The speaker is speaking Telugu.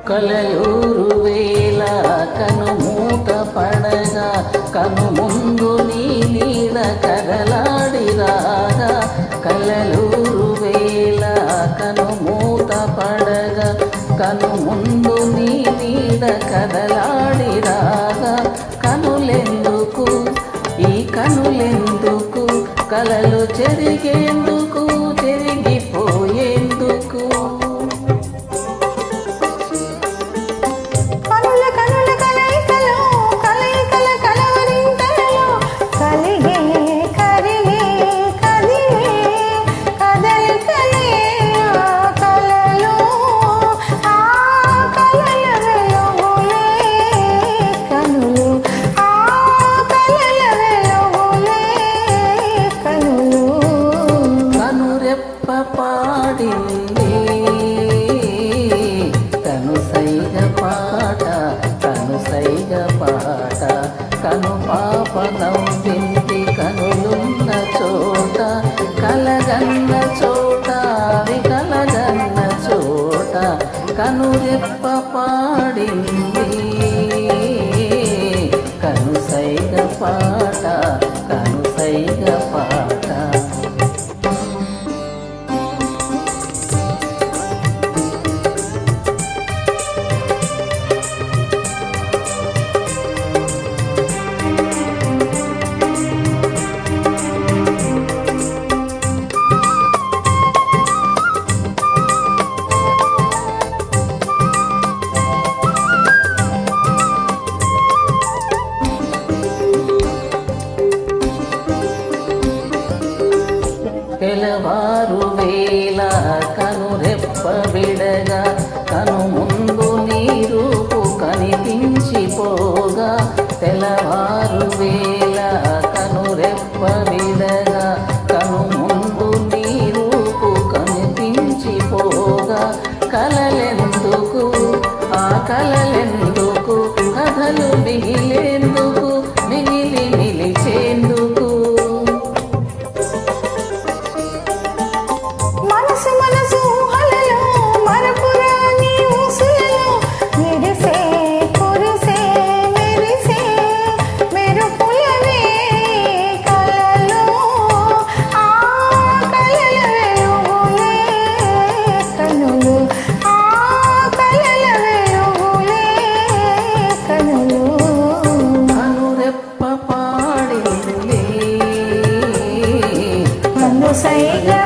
కలయూరు వేళ కనుమూత పడగా కను ముందు నీ నీడ కదలాడి రాగా కలయూరు వేళ కనుమూత పడగా కను ముందు నీ నీడ కదలాడి రాగా కనులెందుకు ఈ కనులెందుకు కలలు చెరిగేందుకు చెరిగిపోయేందుకు పాడింది కను సైగ పాట కను పాప నవ్వింది కనులున్న చోట కలగన్న చోట కలగన్న చోట కను రెప్ప పాడింది కను సైగ పాట కను సైగ పాట తెలవారు వేళ కను రెప్ప విడగా కను ముందు నీ రూపు కనిపించిపోగా తెలవారు వేళ కను రెప్ప విడగా కను ముందు నీ రూపు కనిపించిపోగా కలలెందుకు ఆ కలలెందుకు కథలు మిగిలేందుకు మిగిలి నిలిచేందుకు Say